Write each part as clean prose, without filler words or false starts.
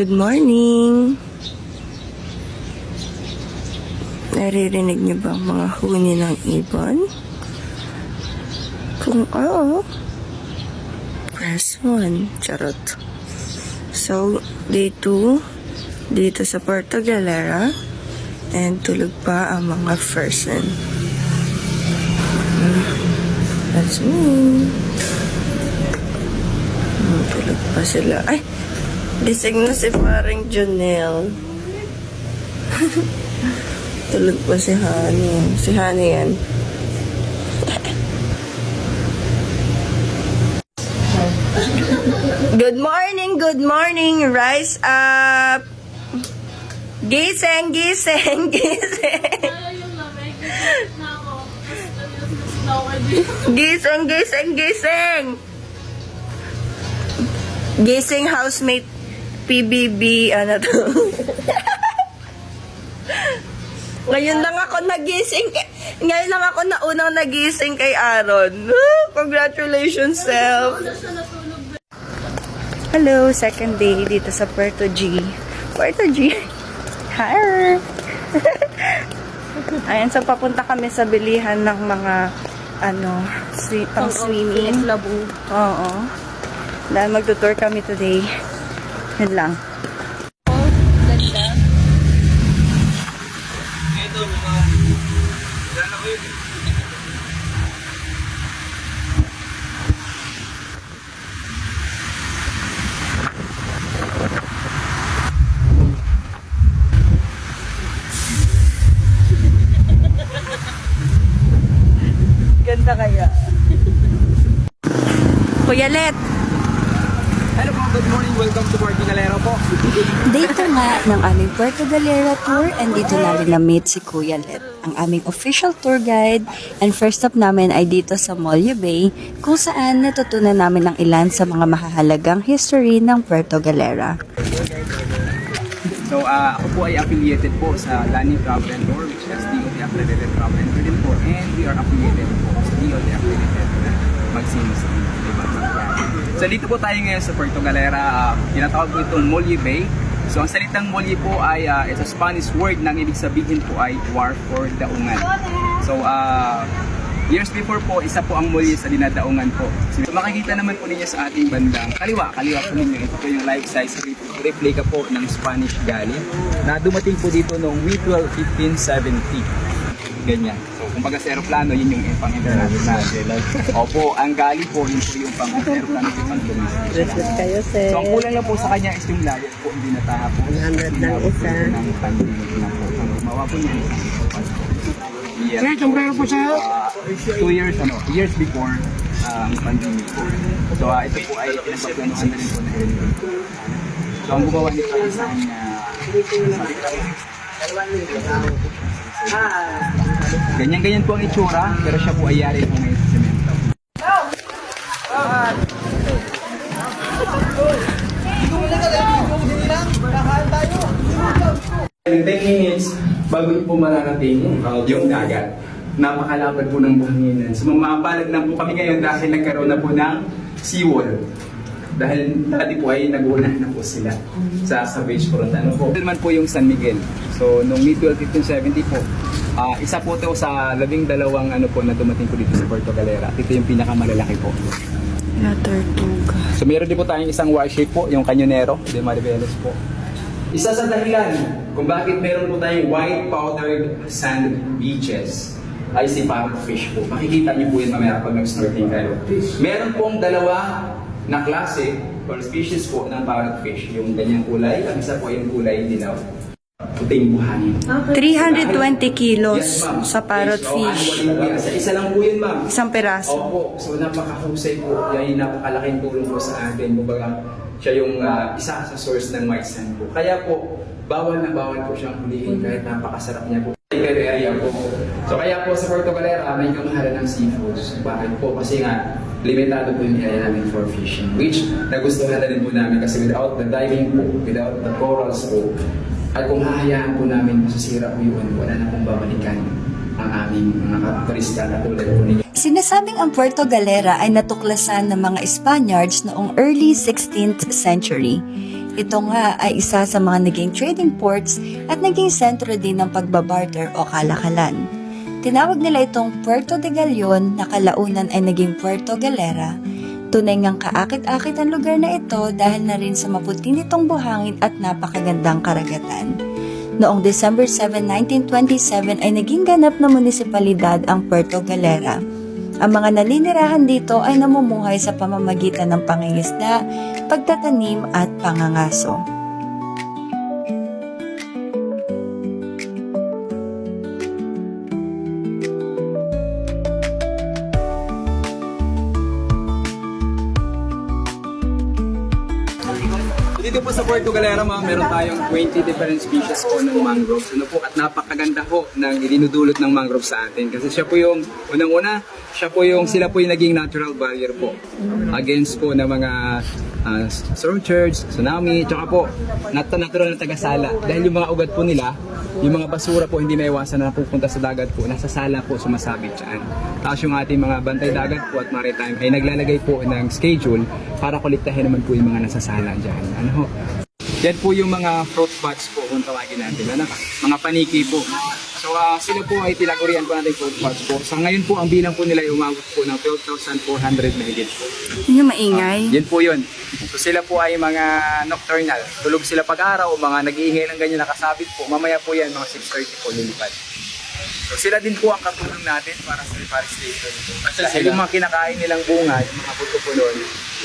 Good morning! Naririnig niyo ba ang mga huni ng ibon? Kung oo, press 1. Charot. So, day 2, dito sa Puerto Galera, and tulog pa ang mga person. That's me. Tulog pa sila. Ay! Gising na si paring Jonel. Tulog pa si Honey. Si Honey yan. Good morning, good morning. Rise up. Gising, gising, gising. Gising, gising, gising. Gising housemate PBB, ano to? Ngayon lang ako nagising ngayon lang ako naunang nagising kay Aaron. Congratulations, self. Hello, second day dito sa Puerto G. Puerto G. Hi. Ayan, so papunta kami sa bilihan ng mga pang swimming. Oo. Dahil magtutour kami today. Yun lang. Ganda. Ito, ganda kaya. Kuya Let. Hello po, good morning. Welcome to Puerto Galera po. Dito nga ng aming Puerto Galera tour and dito namin na-meet si Kuya Let, ang aming official tour guide. And first stop namin ay dito sa Molye Bay kung saan natutunan namin ang ilan sa mga mahahalagang history ng Puerto Galera. So, ako po ay affiliated po sa Lani Travel and Tour, which is DOT accredited travel and tour din po. And we are affiliated po sa DOT accredited Magsinis. So, dito po tayo ngayon sa Puerto Galera. Tinatawag po itong Molye Bay. So, ang salitang Molye po ay it's a Spanish word na ibig sabihin po ay wharf or daungan. So, years before po, isa po ang Molye sa dinadaungan po. So, makikita naman po ninyo sa ating bandang kaliwa po ninyo. Ito po yung life-size replica po ng Spanish galley na dumating po dito noong week 12, 1570. Ganyan. So, kumbaga sa aeroplano, yun yung pang-international. Opo, ang galley po, yun po yung pang-aeroplano, yung pang-domestic. Respect kayo, sir. So, ang kulang lang po sa kanya is yung layo po, hindi natahapon. 100 lang isa. Ng pandemic na po. Ang gumawa po niya isang yes. Sir, sombrero po sa'yo. 2 years before ang pandemic po. So, ito po ay pinagpaplanuhan na rin po na rin. So, ang gumawa nito ay isang ganyan-ganyan po ang itsura, pero siya po ay yari po ngayon sa semento. In 10 minutes, bago po mararating yung dagat. Napakalapad po ng buhanginan. So mamapalag na po kami ngayon dahil nagkaroon na po ng seawall. Dahil dati po ay nagulan na po sila sa beach front. Ano po? Ito naman po yung San Miguel. So noong mid-12, 1570 po, isa po ito sa 12 na dumating po dito sa Puerto Galera. Ito yung pinakamalalaki po. Na tortuga. So meron din po tayong isang warship po, yung Cañonero de Mariveles po. Isa sa dahilan kung bakit meron po tayong white powdered sand beaches ay si parrotfish po. Makikita niyo po yun mamaya pag nag-snorkeling kayo. Meron pong dalawa na klase or species po ng parrotfish. Yung ganyang kulay, ang isa po yung kulay dilaw. Puting buhangin. 320 kilos Yes, ma'am. sa parrotfish. Isa lang po yun, ma'am. Isang peraso. Opo. So napakahusay po. Yan yung napakalaking tulong po sa atin. Kumbaga, siya yung isa sa source ng white sand po. Kaya po, bawal na bawal po siyang hulihin kahit napakasarap niya po. Area po. So kaya po sa Puerto Galera, may kamahalan ng seafoods. Bakit po? Kasi nga, limitado po yung area namin for fishing. Which, nagustuhan na rin po namin kasi without the diving po, without the corals po, at kung hahayaan po namin masasira po yun, wala na pong babalikan ang aming mga turista na tulad po ninyo. Sinasabing ang Puerto Galera ay natuklasan ng mga Spaniards noong early 16th century. Ito nga ay isa sa mga naging trading ports at naging sentro din ng pagbabarter o kalakalan. Tinawag nila itong Puerto de Galion na kalaunan ay naging Puerto Galera. Tunay ngang kaakit-akit ang lugar na ito dahil na rin sa maputi nitong buhangin at napakagandang karagatan. Noong December 7, 1927 ay naging ganap na munisipalidad ang Puerto Galera. Ang mga naninirahan dito ay namumuhay sa pamamagitan ng pangingisda, pagtatanim at pangangaso. Dito po sa Puerto Galera, ma'am, meron tayong 20 different species po ng mangroves. Ano po, at napakaganda ho ng idinudulot ng mangrove sa atin. Kasi siya po yung, unang-una, sila po yung naging natural barrier po against po ng mga surcharge, tsunami, tsaka po, natural na tagasala. Dahil yung mga ugat po nila, yung mga basura po hindi maiwasan na pupunta sa dagat po, nasa sala po sumasabit dyan. Tapos yung ating mga bantay dagat po at maritime ay naglalagay po ng schedule para kolektahin naman po yung mga nasasala dyan. Ano ho? Yan po yung mga fruit bats po kung tawagin natin. Ano? Mga paniki po. So sila po ay tinagurian po natin fruit bats po. Sa ngayon po, ang bilang po nila ay umabot po ng 12,400 na higit po. Yung maingay. Yan po yun. So sila po ay mga nocturnal. Tulog sila pag-araw, mga nag-iingay ng ganyan nakasabit po. Mamaya po yan, mga 6:30 po lilipad. So sila din po ang katulong natin para sa reforestation. Dahil yung mga kinakain nilang bunga, yung mga buto po nun,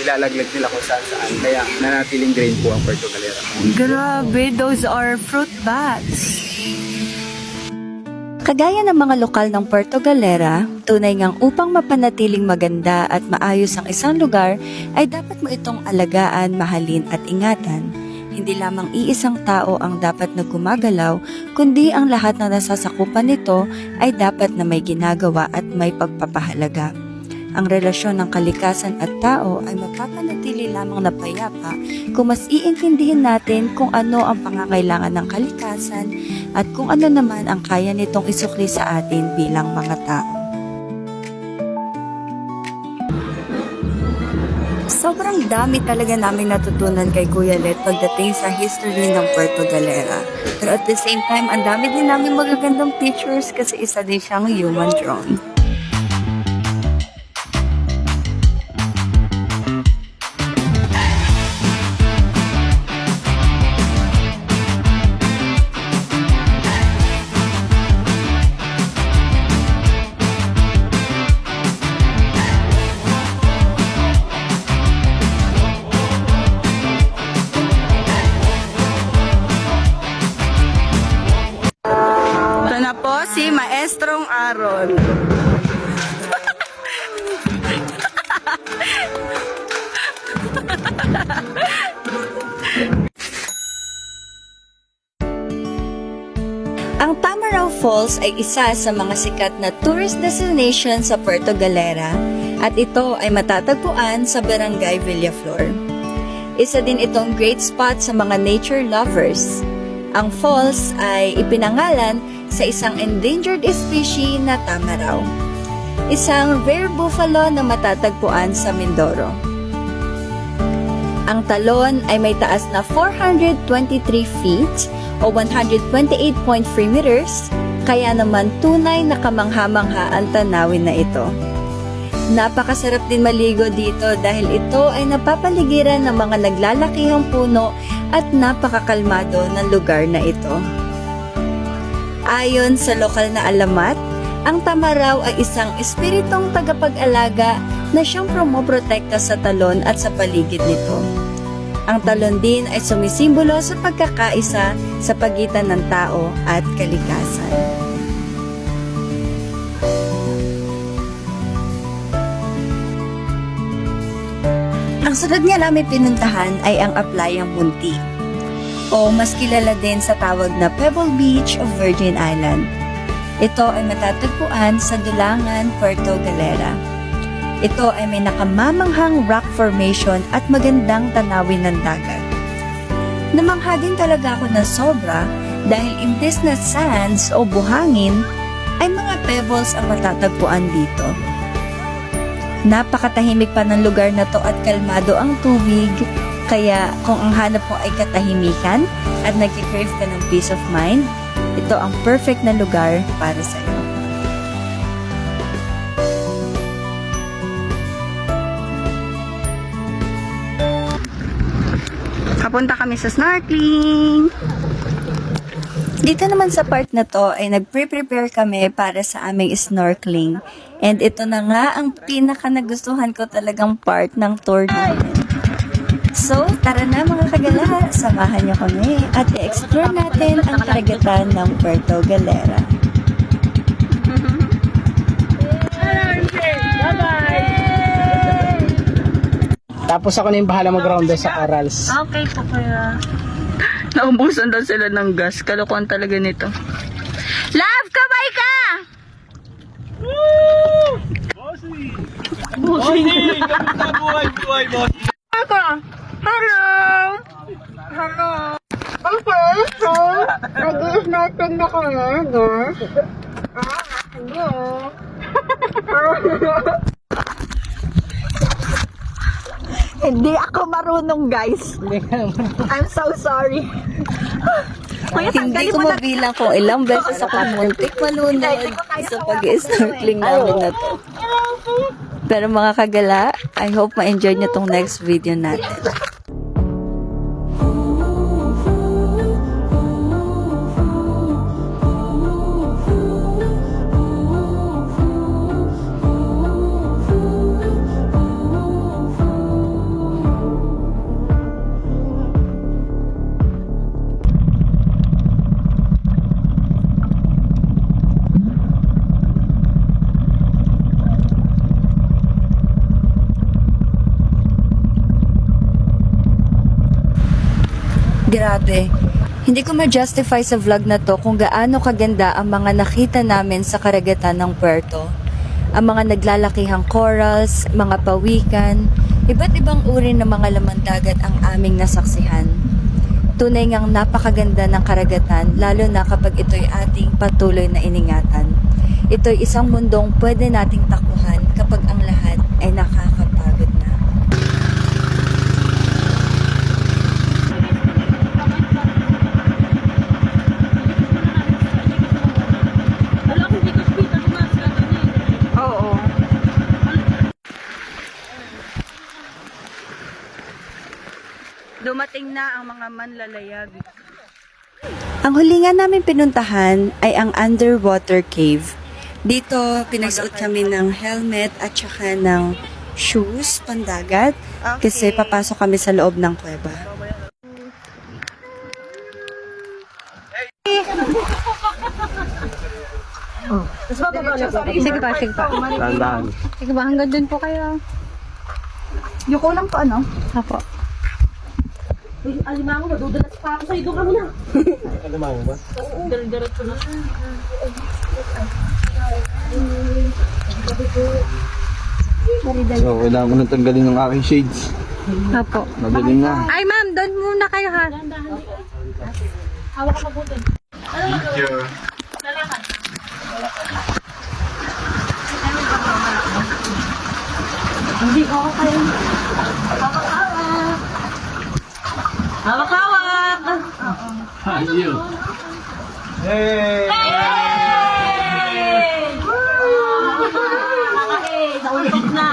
ilalaglag nila kung saan. Kaya nanatiling green po ang Puerto Galera. Grabe, those are fruit bats. Kagaya ng mga lokal ng Puerto Galera, tunay ngang upang mapanatiling maganda at maayos ang isang lugar ay dapat mo itong alagaan, mahalin at ingatan. Hindi lamang iisang tao ang dapat na gumagalaw, kundi ang lahat na nasasakupan nito ay dapat na may ginagawa at may pagpapahalaga. Ang relasyon ng kalikasan at tao ay mapapanatili lamang na payapa kung mas iintindihin natin kung ano ang pangangailangan ng kalikasan at kung ano naman ang kaya nitong isukli sa atin bilang mga tao. Sobrang dami talaga namin natutunan kay Kuya Let pagdating sa history ng Puerto Galera. Pero at the same time, ang dami din namin magagandang pictures kasi isa din siyang human drone. Ito na po si Maestrong Aaron. Ang Tamarao Falls ay isa sa mga sikat na tourist destination sa Puerto Galera at ito ay matatagpuan sa Barangay Villaflor. Isa din itong great spot sa mga nature lovers. Ang falls ay ipinangalan sa isang endangered species na Tamarao, isang rare buffalo na matatagpuan sa Mindoro. Ang talon ay may taas na 423 feet o 128.3 meters, kaya naman tunay na kamangha-mangha ang tanawin na ito. Napakasarap din maligo dito dahil ito ay napapaligiran ng mga naglalakihang puno at napakakalmado ng lugar na ito. Ayon sa lokal na alamat, ang Tamarao ay isang espiritong tagapag-alaga na siyang promoprotekta sa talon at sa paligid nito. Ang talon din ay sumisimbolo sa pagkakaisa sa pagitan ng tao at kalikasan. Ang sunod nga namin pinuntahan ay ang Aplayang Munti, o mas kilala din sa tawag na Pebble Beach of Virgin Island. Ito ay matatagpuan sa Dulangan, Puerto Galera. Ito ay may nakamamanghang rock formation at magandang tanawin ng dagat. Namangha din talaga ako ng sobra dahil imbes na sands o buhangin, ay mga pebbles ang matatagpuan dito. Napakatahimik pa ng lugar na to at kalmado ang tubig, Kaya kung ang hanap mo ay katahimikan at nagki-crave ka ng peace of mind, ito ang perfect na lugar para sa'yo. Papunta kami sa snorkeling. Dito naman sa part na to ay nagpre-prepare kami para sa aming snorkeling. And ito na nga ang pinaka nagustuhan ko talagang part ng tour namin. So, tara na mga kagala, samahan niyo kami at i-explore natin ang karagatan ng Puerto Galera. Tapos ako na yung bahala mag-round sa Corals. Okay po kaya. Naubusan daw sila ng gas. Kalokohan talaga nito. Love, kabay ka! Hello! Hello! Okay, so, nag-i-snorkeling na kami, guys. Hello! Hindi ako marunong, guys. I'm so sorry. Kuya, Hindi tanggalin ko mo na. mabilang kung ilang beses ako muntik malunod sa pag-snorkeling namin na to. Pero mga kagala, I hope ma-enjoy nyo tong next video natin. Grabe. Hindi ko ma-justify sa vlog na to kung gaano kaganda ang mga nakita namin sa karagatan ng Puerto. Ang mga naglalakihang corals, mga pawikan, iba't ibang uri ng mga laman dagat ang aming nasaksihan. Tunay ngang napakaganda ng karagatan lalo na kapag ito'y ating patuloy na iningatan. Ito'y isang mundong pwede nating takbuhan kapag ang lahat ay nakakapagod na. Oo. Dumating na ang mga manlalayag. Ang huli nga namin pinuntahan ay ang underwater cave. Dito, pinagsuot kami ng helmet at saka ng shoes, pandagat, kasi papasok kami sa loob ng kuweba. Sige pa, sige pa. Tandaan. Sige ba, hanggang dun po kayo. Yuko lang po, ano? Apo. Alimango, nadudulas pa ako sa'yo. Doon ka muna. Alimango ba? Diretso na. So, kailangan ko nang tanggalin ng aking shades. Apo. Madaling na. Ay, ma'am, doon muna kayo, ha? Hawak ka mabuti. Picture. Hindi ko ako kayo. Hawak-hawak. Hawak-hawak. Ayun. Hey! Nauntok na.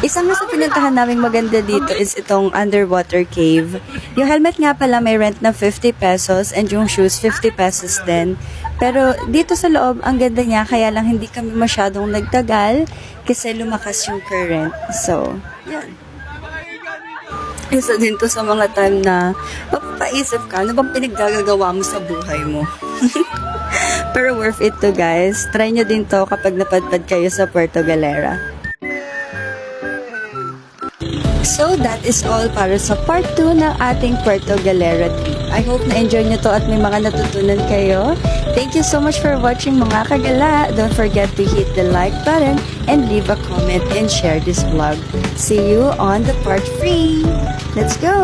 Isang sa pinuntahan naming maganda dito is itong underwater cave. Yung helmet nga pala may rent na 50 pesos and yung shoes 50 pesos din. Pero dito sa loob, ang ganda niya, kaya lang hindi kami masyadong nagtagal kasi lumakas yung current. So, yan. Isa din to sa mga time na mapapaisip ka, ano bang pinaggagawa mo sa buhay mo? Pero worth it to, guys. Try nyo din to kapag napadpad kayo sa Puerto Galera. So, that is all para sa part 2 ng ating Puerto Galera trip. I hope na-enjoy nyo to at may mga natutunan kayo. Thank you so much for watching mga kagala. Don't forget to hit the like button and leave a comment and share this vlog. See you on the part 3. Let's go!